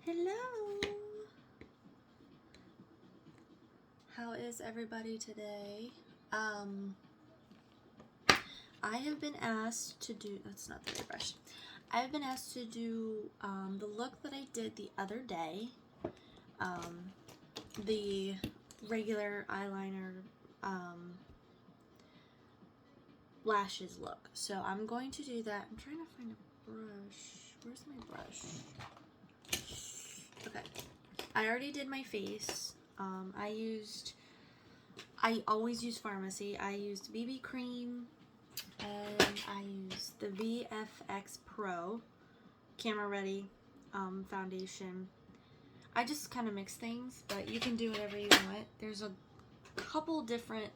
Hello! How is everybody today? I have been asked to do, that's not the right brush. I have been asked to do the look that I did the other day. The regular eyeliner lashes look. So I'm going to do that. I'm trying to find a brush. Where's my brush? Okay. I already did my face. I always use Farmasi. I used BB cream and I used the VFX Pro Camera Ready foundation. I just kind of mix things, but you can do whatever you want. There's a couple different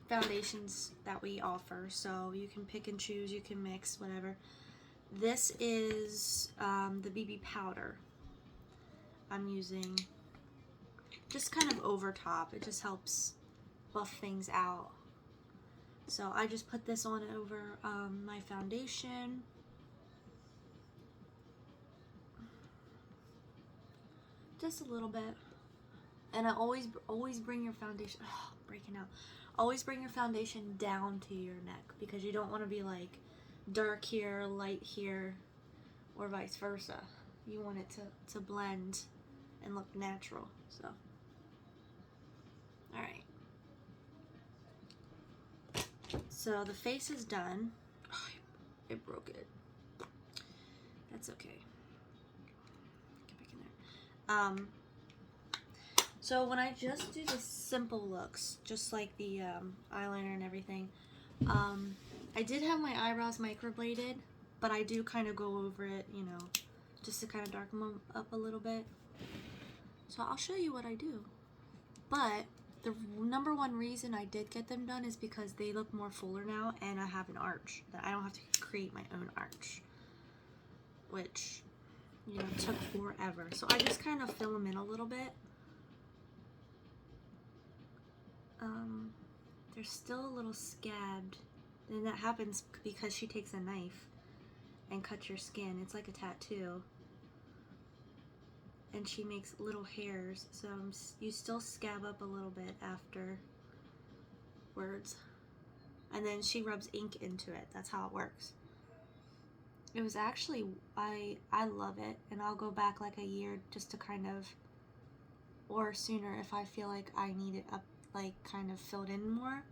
foundations that we offer, so you can pick and choose, you can mix, whatever. This is the BB powder I'm using, just kind of over top. It just helps buff things out. So I just put this on over my foundation. Just a little bit. And I always bring your foundation, breaking out. Always bring your foundation down to your neck, because you don't want to be like dark here, light here, or vice versa. You want it to blend and look natural. So, all right. So the face is done. Oh, I broke it. That's okay. Get back in there. So when I just do the simple looks, just like the eyeliner and everything, I did have my eyebrows microbladed, but I do kind of go over it, you know, just to kind of darken them up a little bit. So I'll show you what I do. But the number one reason I did get them done is because they look more fuller now, and I have an arch that I don't have to create my own arch, which, you know, took forever. So I just kind of fill them in a little bit. They're still a little scabbed, and that happens because she takes a knife and cuts your skin. It's like a tattoo, and she makes little hairs, so you still scab up a little bit afterwards, and then she rubs ink into it. That's how it works. It was actually, I love it, and I'll go back like a year just to kind of, or sooner if I feel like I need it up, like kind of filled in more.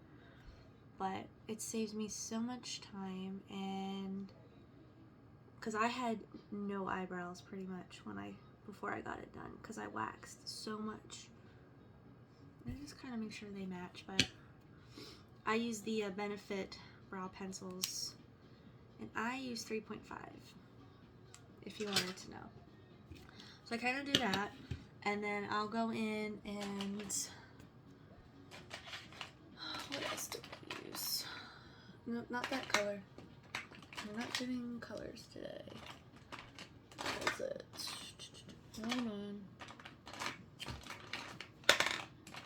But it saves me so much time, and because I had no eyebrows pretty much before I got it done, because I waxed so much. I just kind of make sure they match. But I use the Benefit brow pencils, and I use 3.5 if you wanted to know. So I kind of do that, and then I'll go in and what else do I use? No, not that color. We're not doing colors today. What is it? Hold on.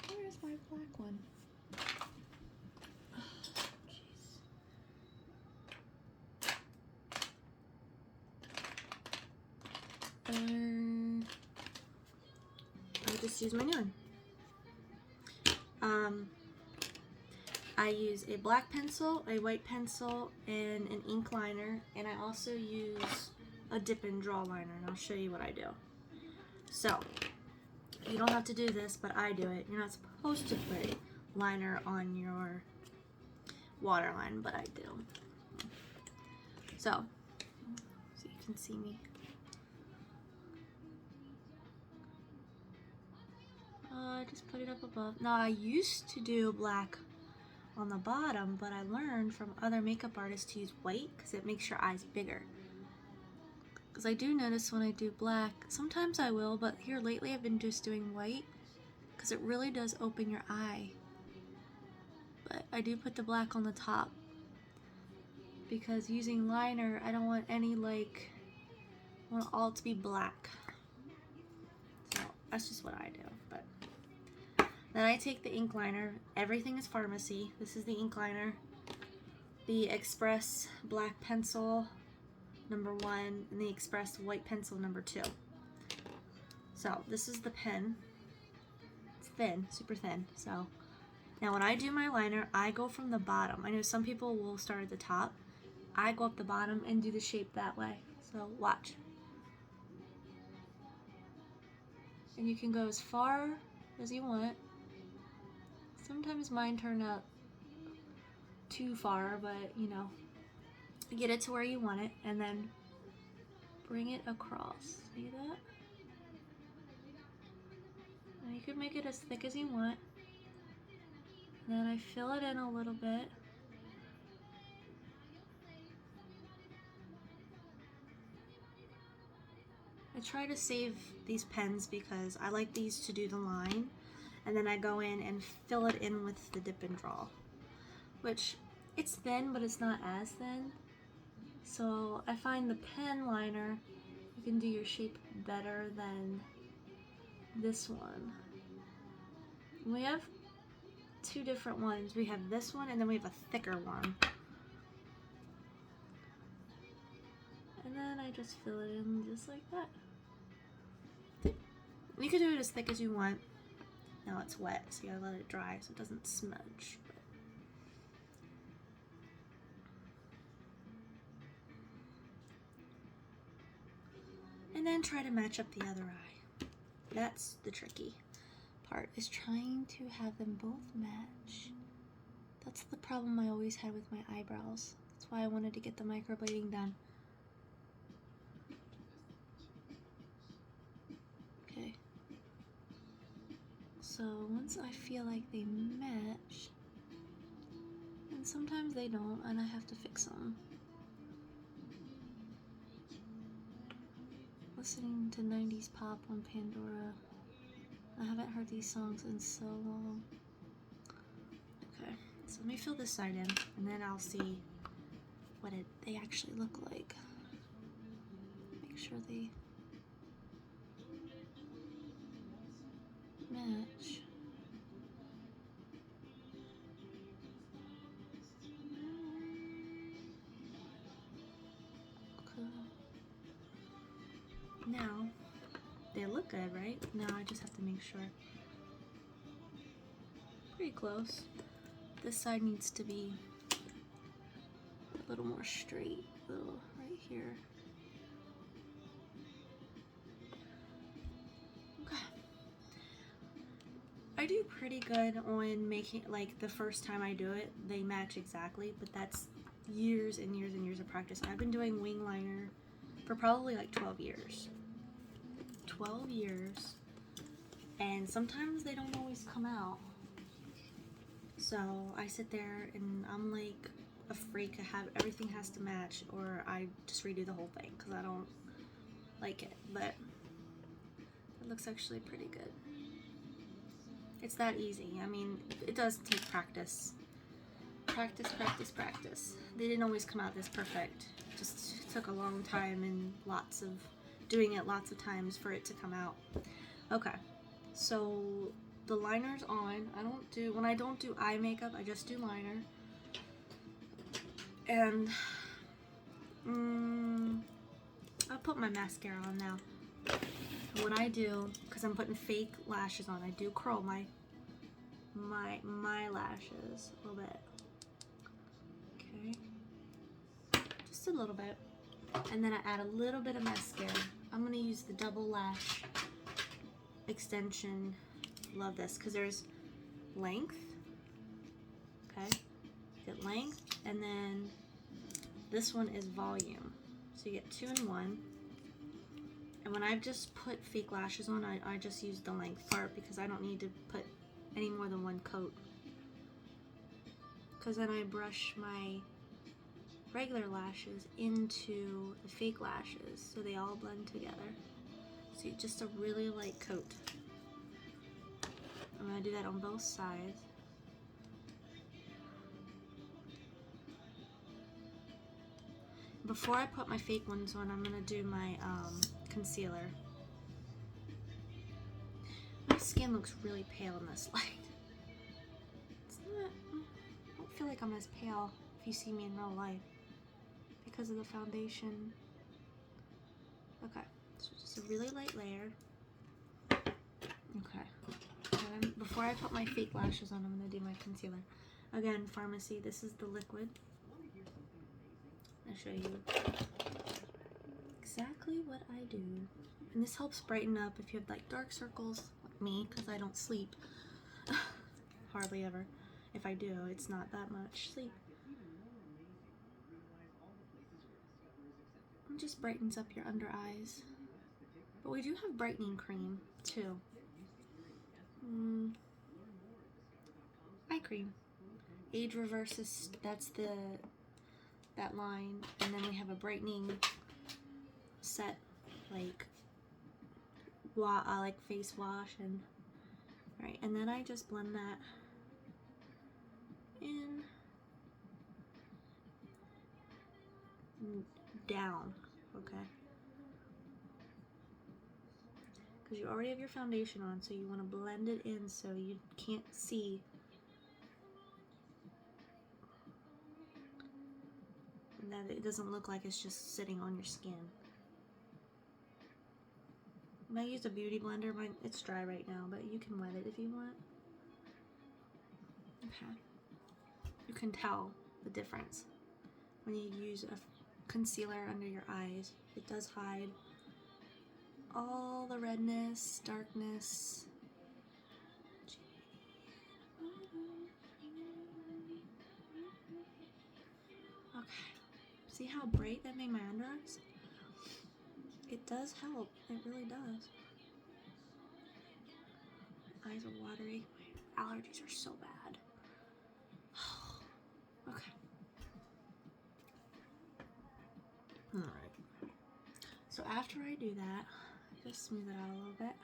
Where's my black one? Oh, jeez. I'll just use my new one. I use a black pencil, a white pencil, and an ink liner, and I also use a dip and draw liner, and I'll show you what I do. So, you don't have to do this, but I do it. You're not supposed to put liner on your waterline, but I do. So you can see me. I just put it up above. Now, I used to do black on the bottom, but I learned from other makeup artists to use white because it makes your eyes bigger. Because I do notice when I do black, sometimes I will, but here lately I've been just doing white because it really does open your eye. But I do put the black on the top because using liner, I don't want any I want it all to be black. So that's just what I do. But then I take the ink liner. Everything is Farmasi. This is the ink liner. The Express black pencil. #1 and the Express white pencil #2. So this is the pen. It's thin, super thin. So now when I do my liner, I go from the bottom. I know some people will start at the top. I go up the bottom and do the shape that way. So watch. And you can go as far as you want. Sometimes mine turn out too far, but you know, get it to where you want it and then bring it across. See that? Now you could make it as thick as you want. And then I fill it in a little bit. I try to save these pens because I like these to do the line, and then I go in and fill it in with the dip and draw, which it's thin but it's not as thin. So I find the pen liner, you can do your shape better than this one. We have two different ones. We have this one and then we have a thicker one. And then I just fill it in just like that. You can do it as thick as you want. Now it's wet, so you gotta let it dry so it doesn't smudge. And then try to match up the other eye. That's the tricky part, is trying to have them both match. That's the problem I always had with my eyebrows. That's why I wanted to get the microblading done. Okay. So once I feel like they match, and sometimes they don't, and I have to fix them. Listening to 90s pop on Pandora. I haven't heard these songs in so long. Okay, so let me fill this side in, and then I'll see what they actually look like. Make sure they match. Okay. Now, they look good, right? Now I just have to make sure. Pretty close. This side needs to be a little more straight, though, right here. Okay. I do pretty good on making, like, the first time I do it, they match exactly, but that's years and years and years of practice. I've been doing wing liner for probably like 12 years. 12 years. And sometimes they don't always come out. So I sit there and I'm like a freak. Everything has to match, or I just redo the whole thing because I don't like it. But it looks actually pretty good. It's that easy. I mean, it does take practice. Practice, practice, practice. They didn't always come out this perfect. It just took a long time and doing it lots of times for it to come out. Okay, so the liner's on. When I don't do eye makeup, I just do liner. And I'll put my mascara on now. What I do, because I'm putting fake lashes on, I do curl my lashes a little bit. Okay, just a little bit, and then I add a little bit of mascara. I'm gonna use the double lash extension. Love this because there's length. Okay, get length, and then this one is volume, so you get 2 in 1. And when I've just put fake lashes on, I just use the length part because I don't need to put any more than one coat. Because then I brush my regular lashes into the fake lashes so they all blend together. So just a really light coat. I'm going to do that on both sides. Before I put my fake ones on, I'm going to do my concealer. My skin looks really pale in this light. It's not, I don't feel like I'm as pale if you see me in real life because of the foundation. Okay, so just a really light layer. Okay. And before I put my fake lashes on, I'm going to do my concealer. Again, Farmasi, this is the liquid. I'll show you exactly what I do. And this helps brighten up if you have like dark circles, like me, because I don't sleep. Hardly ever. If I do, it's not that much sleep. It just brightens up your under eyes. But we do have brightening cream, too. Eye cream. Age reverses, that's that line. And then we have a brightening set, like face wash, and right, and then I just blend that in down, okay? Because you already have your foundation on, so you want to blend it in so you can't see. And that it doesn't look like it's just sitting on your skin. I use a beauty blender. It's dry right now, but you can wet it if you want. Okay. You can tell the difference when you use a concealer under your eyes. It does hide all the redness, darkness. Okay. See how bright that made my under eyes? It does help. It really does. Eyes are watery. My allergies are so bad. Okay. Alright. So after I do that, just smooth it out a little bit.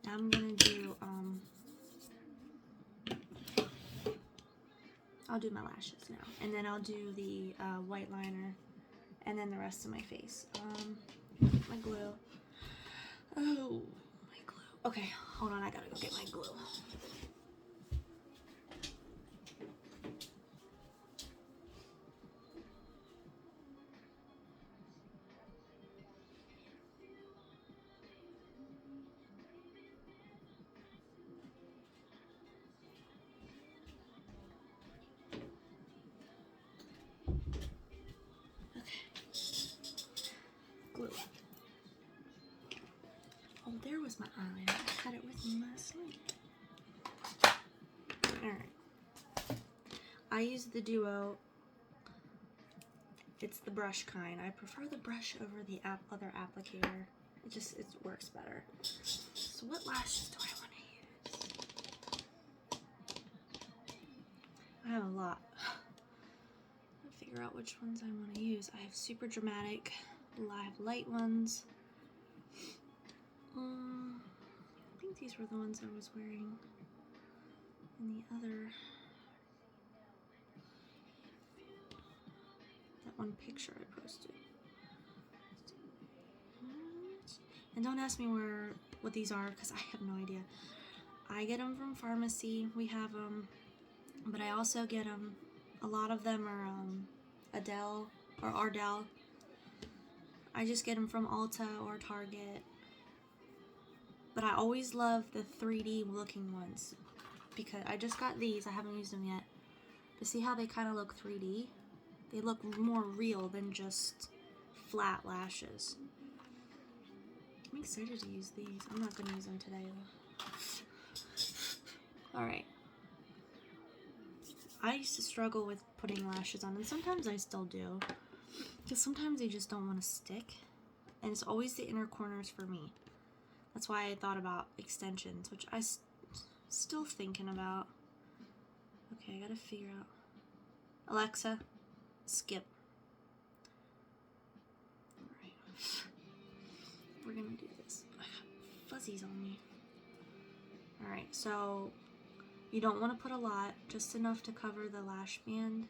Now I'm gonna do, I'll do my lashes now. And then I'll do the white liner and then the rest of my face. My glue. Oh, my glue. Okay, hold on, I gotta go get my glue. Glue. Oh, there was my eyeliner. I had it with me last night. Alright. I use the Duo. It's the brush kind. I prefer the brush over the other applicator. It works better. So what lashes do I want to use? I have a lot. I'll figure out which ones I want to use. I have super dramatic. I have light ones. I think these were the ones I was wearing in the other. That one picture I posted. And don't ask me what these are, because I have no idea. I get them from Farmasi. We have them, but I also get them. A lot of them are Adele or Ardell. I just get them from Ulta or Target. But I always love the 3D looking ones, because I just got these. I haven't used them yet. But see how they kind of look 3D? They look more real than just flat lashes. I'm excited to use these. I'm not going to use them today though. Alright. I used to struggle with putting lashes on, and sometimes I still do. Because sometimes they just don't want to stick. And it's always the inner corners for me. That's why I thought about extensions, which I still thinking about. Okay, I gotta figure out. Alexa, skip. Alright. We're gonna do this. I got fuzzies on me. Alright, so you don't want to put a lot, just enough to cover the lash band.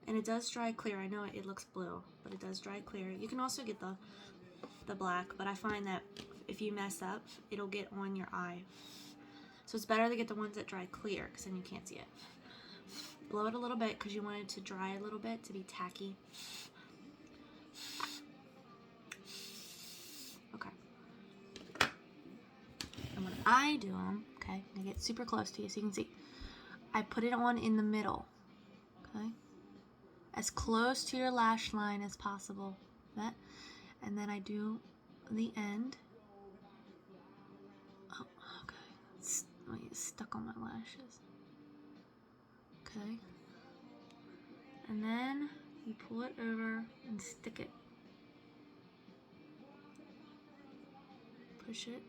And it does dry clear. I know it looks blue, but it does dry clear. You can also get the black, but I find that if you mess up, it'll get on your eye. So it's better to get the ones that dry clear, because then you can't see it. Blow it a little bit because you want it to dry a little bit to be tacky. Okay. And when I do them, okay, I'm gonna get super close to you so you can see. I put it on in the middle, okay? As close to your lash line as possible. That, and then I do the end. Oh, okay. It's stuck on my lashes. Okay. And then you pull it over and stick it. Push it.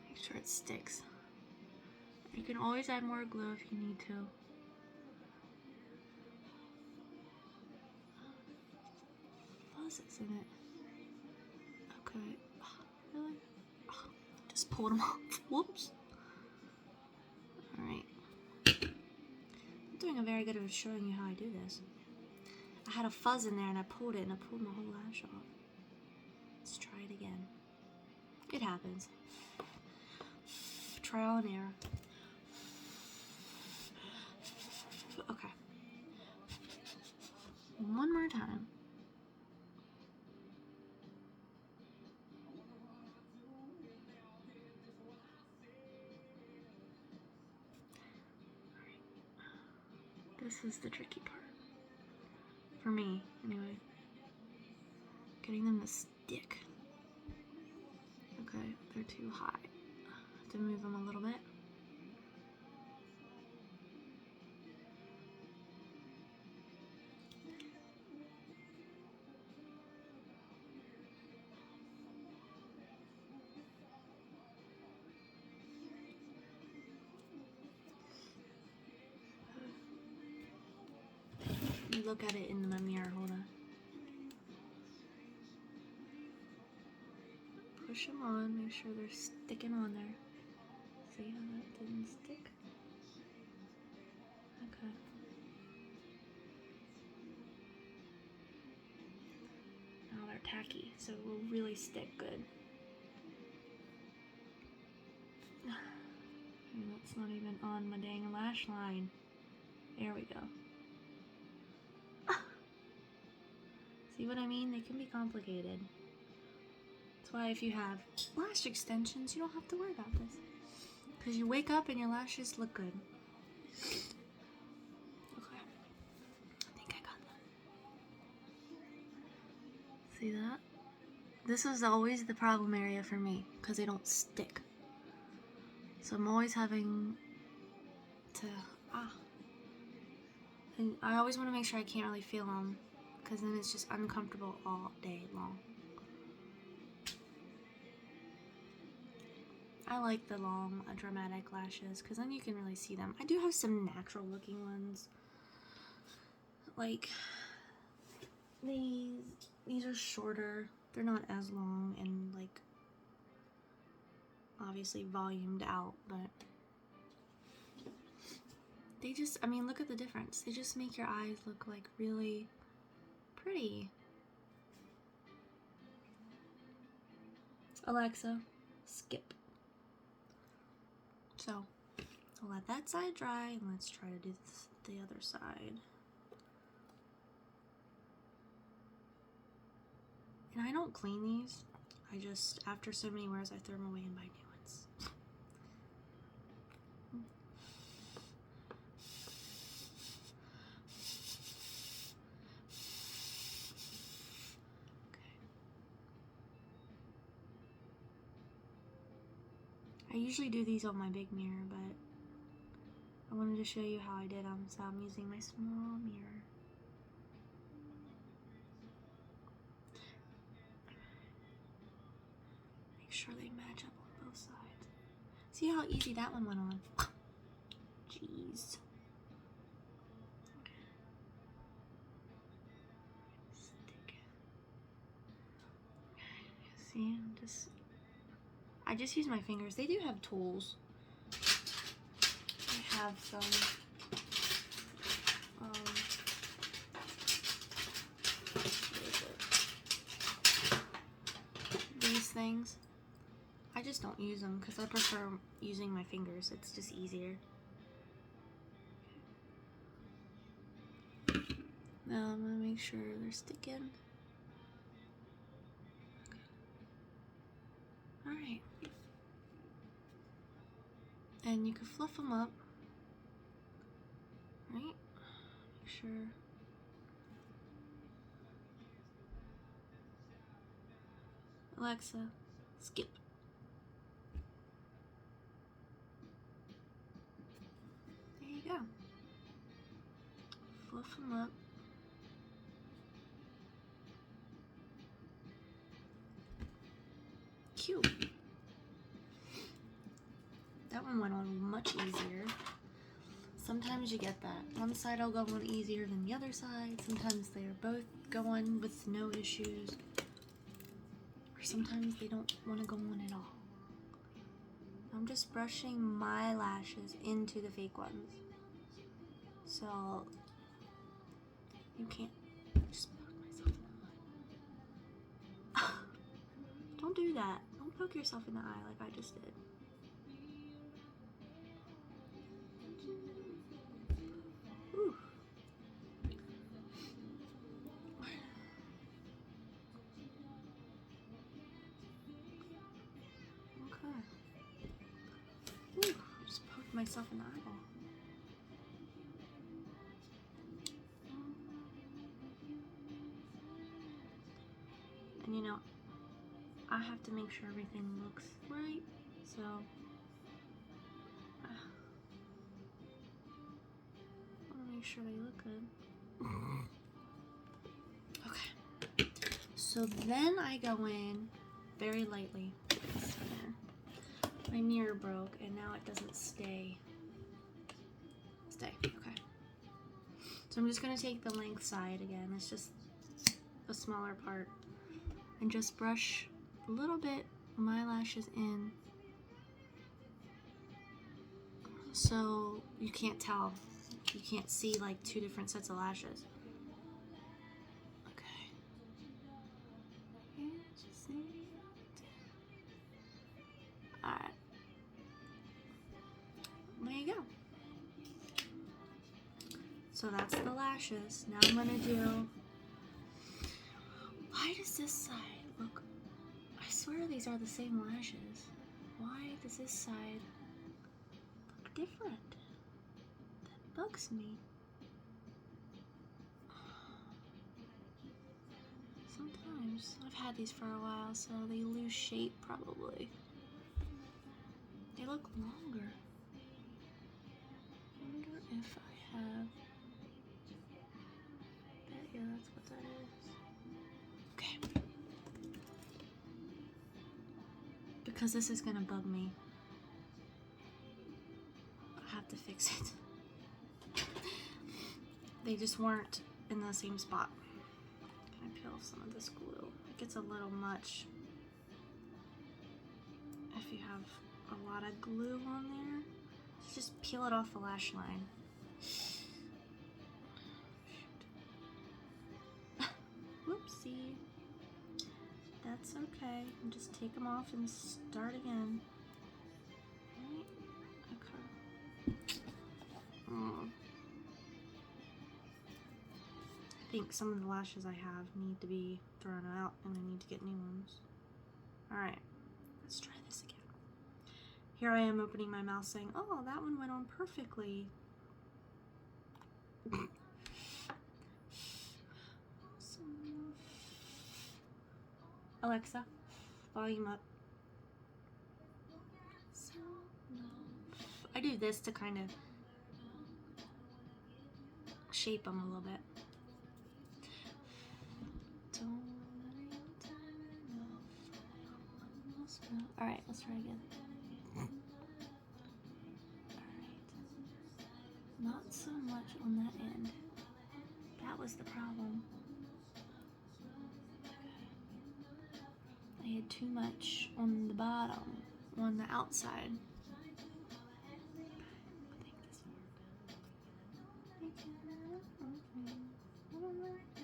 Make sure it sticks. You can always add more glue if you need to. Fuzzes in it. Okay. Really? Just pulled them off. Whoops. Alright. I'm doing a very good of showing you how I do this. I had a fuzz in there and I pulled it and I pulled my whole lash off. Let's try it again. It happens. Trial and error. Okay. One more time. This is the tricky part. For me, anyway. Getting them to stick. Okay, they're too high. I have to move them a little bit. Let me look at it in the mirror, hold on. Push them on, make sure they're sticking on there. See how that didn't stick? Okay. Now they're tacky, so it will really stick good. And that's not even on my dang lash line. There we go. See what I mean? They can be complicated. That's why if you have lash extensions, you don't have to worry about this. Because you wake up and your lashes look good. Okay. I think I got that. See that? This is always the problem area for me, because they don't stick. So I'm always having to, And I always want to make sure I can't really feel them, because then it's just uncomfortable all day long. I like the long, dramatic lashes, because then you can really see them. I do have some natural looking ones. Like, these are shorter. They're not as long and, like, obviously volumed out, but they just, I mean, look at the difference. They just make your eyes look, like, really pretty. Alexa, skip. So, I'll let that side dry, and let's try to do this, the other side. And I don't clean these. I just, after so many wears, I throw them away and buy new ones. I usually do these on my big mirror, but I wanted to show you how I did them, so I'm using my small mirror. Make sure they match up on both sides. See how easy that one went on? Jeez. Stick. See, I just use my fingers. They do have tools. They have some these things. I just don't use them because I prefer using my fingers. It's just easier. Now I'm gonna make sure they're sticking. Okay. Alright. And you can fluff them up. Right? Make sure. Alexa, skip. There you go. Fluff them up. Cute. That one went on much easier. Sometimes you get that. One side will go on easier than the other side. Sometimes they're both going with no issues. Or sometimes they don't want to go on at all. I'm just brushing my lashes into the fake ones. So you can't just poke myself in the eye. Don't do that. Don't poke yourself in the eye like I just did. Ooh. Okay. Ooh, just poked myself in the eyeball. And you know, I have to make sure everything looks right, so I want to make sure they look good. Okay, so then I go in very lightly. My mirror broke and now it doesn't stay. Okay. So I'm just gonna take the length side again. It's just a smaller part. And just brush a little bit of my lashes in so you can't tell. You can't see like two different sets of lashes. Okay. Alright. There you go. So that's the lashes. Now I'm gonna do... Why does this side look... I swear these are the same lashes. Why does this side look different? That bugs me. Sometimes. I've had these for a while, so they lose shape probably. They look longer. I wonder if I have... Yeah, that's what that is. Okay. Because this is gonna bug me, I have to fix it. They just weren't in the same spot. Can I peel off some of this glue? It gets a little much if you have a lot of glue on there. Just peel it off the lash line. Whoopsie. That's okay. And just take them off and start again. Okay. I think some of the lashes I have need to be thrown out and I need to get new ones. Alright, let's try this again. Here I am opening my mouth saying, oh, that one went on perfectly. Alexa, volume up. I do this to kind of shape them a little bit. Alright, let's try again. Alright. Not so much on that end. That was the problem. I had too much on the bottom, on the outside. I think this worked.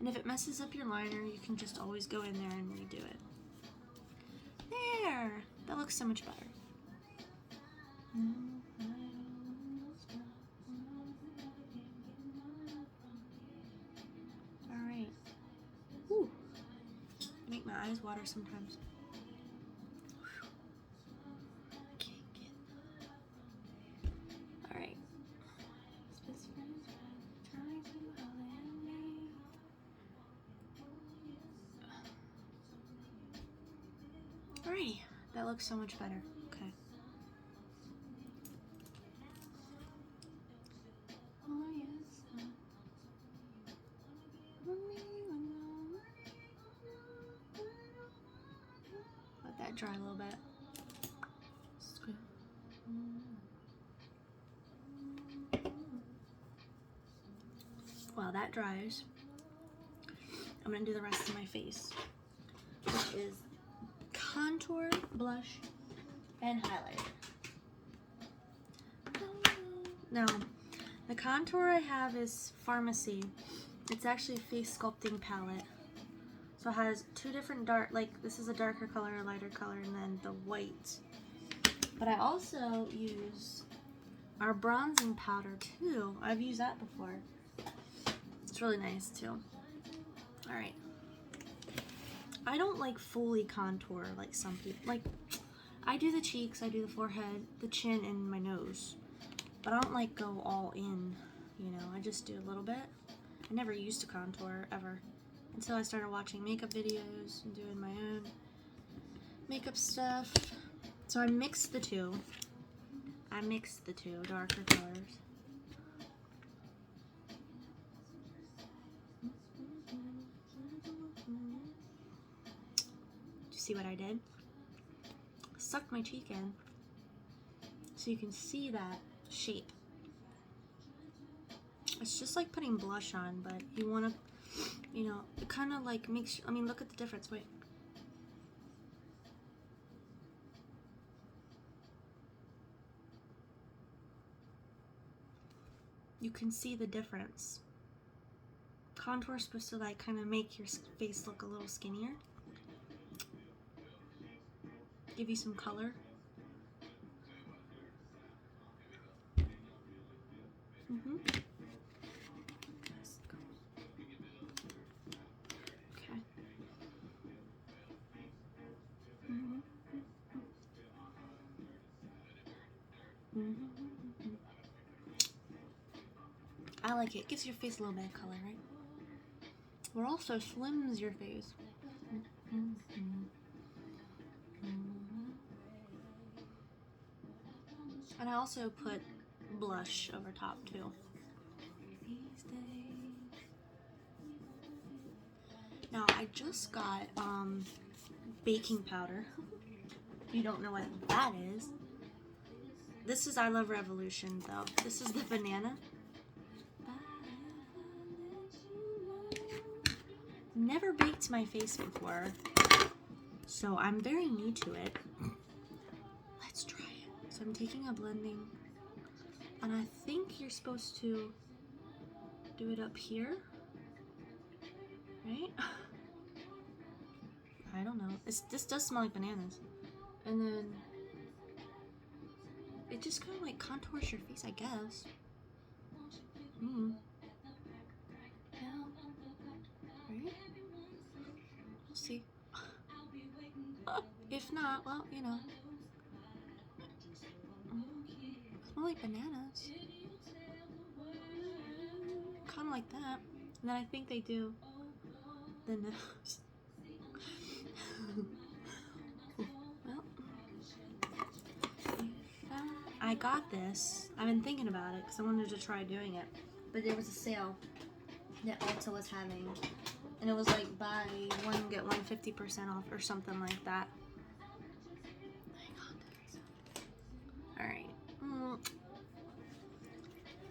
And if it messes up your liner, you can just always go in there and redo it. There! That looks so much better. Alright. Whew. Make my eyes water sometimes. Alright. Alrighty. That looks so much better. Okay. Let that dry a little bit. While that dries, I'm gonna do the rest of my face, which is contour, blush, and highlighter. Now, the contour I have is Farmasi. It's actually a face sculpting palette. So it has two different this is a darker color, a lighter color, and then the white. But I also use our bronzing powder too. I've used that before. It's really nice too. Alright. I don't like fully contour like some people. Like, I do the cheeks, I do the forehead, the chin, and my nose. But I don't like go all in, you know. I just do a little bit. I never used to contour ever until I started watching makeup videos and doing my own makeup stuff. So I mixed the two. Darker colors. Do you see what I did? Sucked my cheek in so you can see that shape. It's just like putting blush on, but you want to, you know, it kind of like makes, I mean, look at the difference. Wait. You can see the difference. Contour is supposed to like kind of make your face look a little skinnier. Give you some color. Okay. I like it. Gives your face a little bit of color, right? But also slims your face. And I also put blush over top too. Now I just got baking powder. If you don't know what that is. This is I Love Revolution though. This is the banana. Never baked my face before, so I'm very new to it. Let's try it. So I'm taking a blending, and I think you're supposed to do it up here, right? I don't know. This does smell like bananas. And then it just kind of like contours your face, I guess. Yeah. Right? We'll see. If not, well, you know. Smell like bananas. Kind of like that. And then I think they do the nose. Well, I got this. I've been thinking about it because I wanted to try doing it. But there was a sale that Ulta was having. And it was like buy one, get one 50% off or something like that. Alright.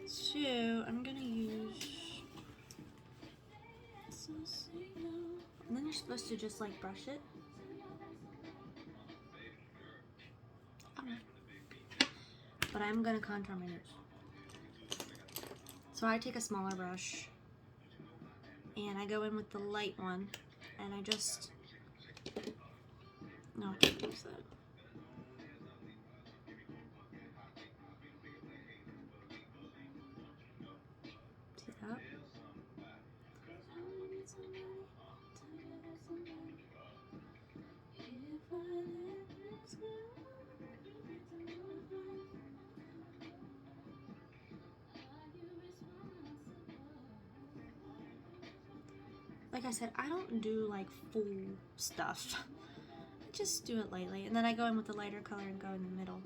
So, I'm gonna use... And then you're supposed to just like brush it. But I'm gonna contour my nose. So I take a smaller brush And I go in with the light one, and I just, no, I can't use that. See that? Like I said, I don't do like full stuff. I just do it lightly, and then I go in with the lighter color and go in the middle.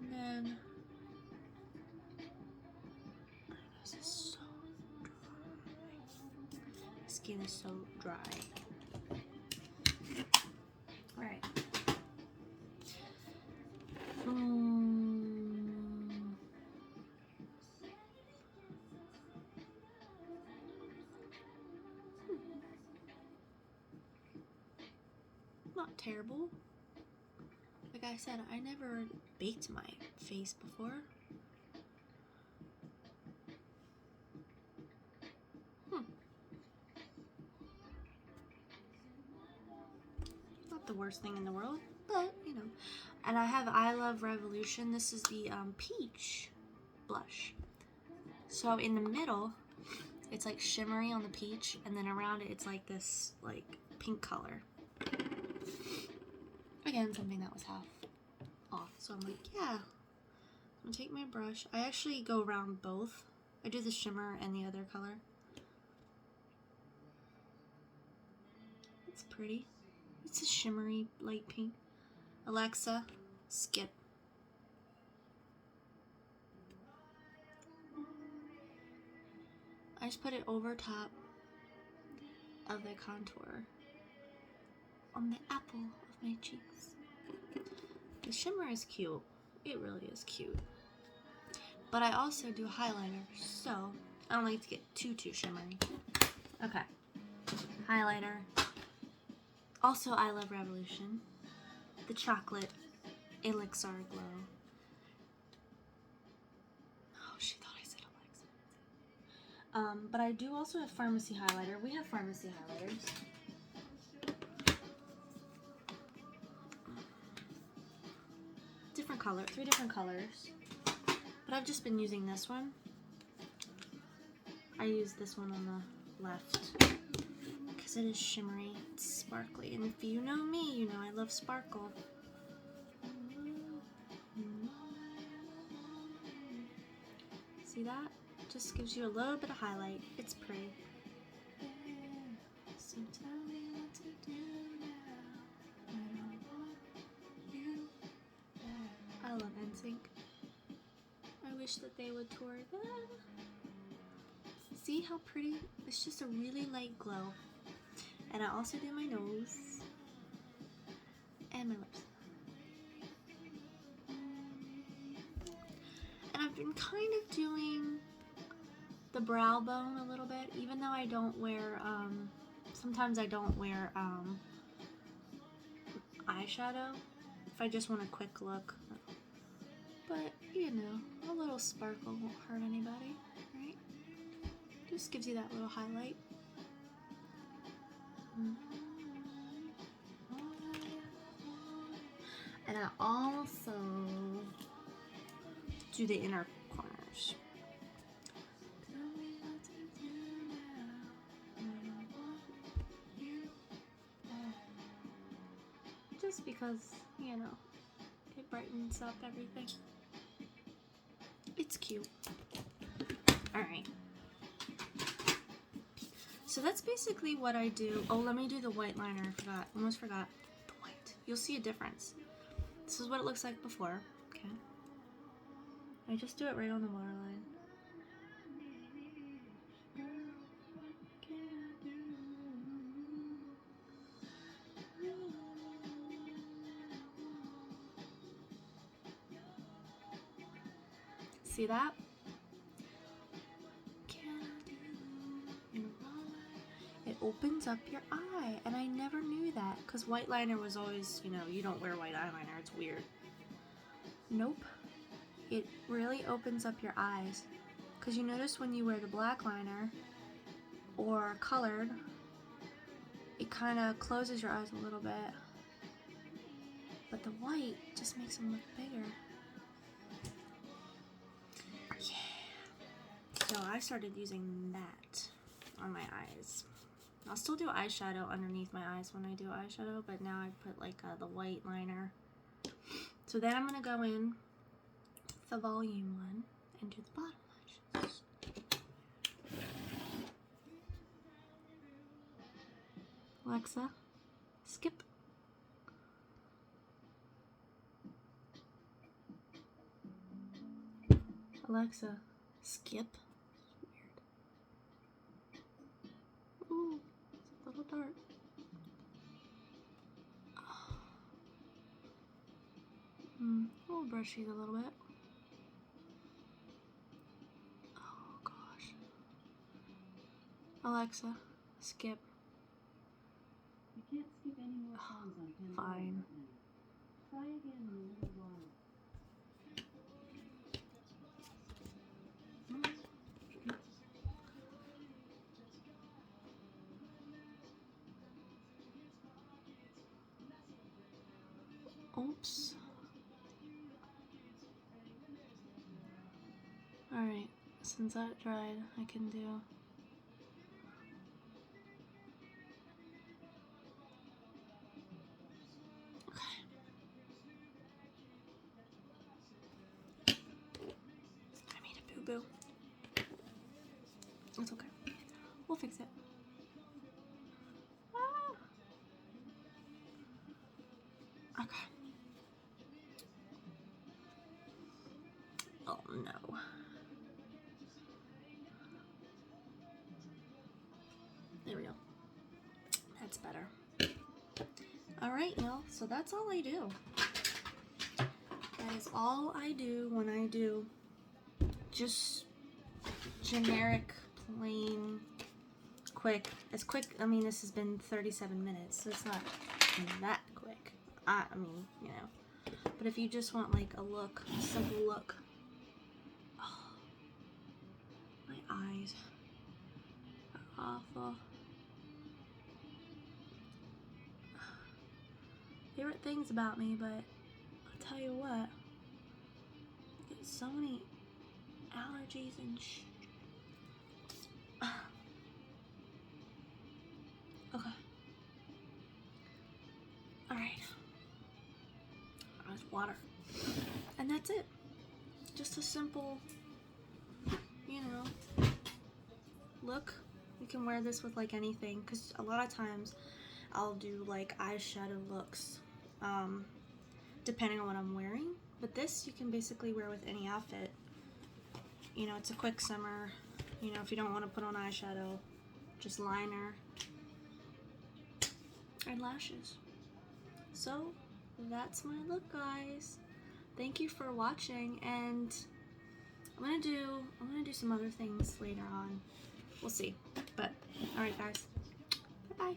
And then this is so dry. My skin is so dry. Alright. Not terrible. Like I said, I never baked my face before. Not the worst thing in the world, but you know. And I have I Love Revolution. This is the peach blush. So in the middle, it's like shimmery on the peach, and then around it, it's like this like pink color. Again, something that was half off. So I'm like, yeah. I'm gonna take my brush. I actually go around both. I do the shimmer and the other color. It's pretty. It's a shimmery light pink. Alexa, skip. I just put it over top of the contour on the apple of my cheeks. The shimmer is cute. It really is cute. But I also do highlighter, so I don't like to get too shimmery. Okay. Highlighter. Also, I Love Revolution. The chocolate elixir glow. Oh, she thought I said Alexa. But I do also have Farmasi highlighter. We have Farmasi highlighters. Different color, 3 different colors. But I've just been using this one. I use this one on the left because it is shimmery, it's sparkly, and if you know me, you know I love sparkle. See that? Just gives you a little bit of highlight. It's pretty. So tell me what to do now. I love NSYNC. I wish that they would tour again. See how pretty? It's just a really light glow. And I also do my nose and my lips. And I've been kind of doing the brow bone a little bit, even though I don't wear, sometimes I don't wear eyeshadow if I just want a quick look. But, you know, a little sparkle won't hurt anybody, right? Just gives you that little highlight. And I also do the inner corners. Just because, you know, it brightens up everything. It's cute. Alright. So that's basically what I do. Oh, let me do the white liner. I forgot. Almost forgot. The white. You'll see a difference. This is what it looks like before. Okay. I just do it right on the waterline. See that? It opens up your eye, and I never knew that because Because white liner was always, you know, you don't wear white eyeliner, it's weird. Nope. It really opens up your eyes. Because you notice when you wear the black liner or colored, it kind of closes your eyes a little bit. But the white just makes them look bigger. Yeah. So I started using that on my eyes. I'll still do eyeshadow underneath my eyes when I do eyeshadow, but now I put like the white liner. So then I'm going to go in with the volume one and do the bottom lashes. Alexa, skip. Alexa, skip. Weird. Ooh, it's a little dark. I'll brush these a little bit. Oh gosh. Alexa, skip. You can't skip any more songs on Pandora. Fine. Try again in a little while. Oops. Alright, since that dried, I can do... Okay. I made a boo-boo. It's okay. We'll fix it. Ah. Okay. Oh no. There we go. That's better. Alright, y'all. So that's all I do. That is all I do when I do just generic, plain, quick. As quick, I mean, this has been 37 minutes, so it's not that quick. I mean, you know. But if you just want like a look, a simple look. Oh, my eyes are awful. Favorite things about me, but I'll tell you what, I get so many allergies and Okay. Alright. There's water. And that's it. Just a simple, you know, look. You can wear this with like anything, because a lot of times I'll do like eyeshadow looks, depending on what I'm wearing. But this you can basically wear with any outfit. You know, it's a quick summer. You know, if you don't want to put on eyeshadow, just liner and lashes. So that's my look, guys. Thank you for watching, and I'm gonna do some other things later on. We'll see. But alright guys. Bye bye.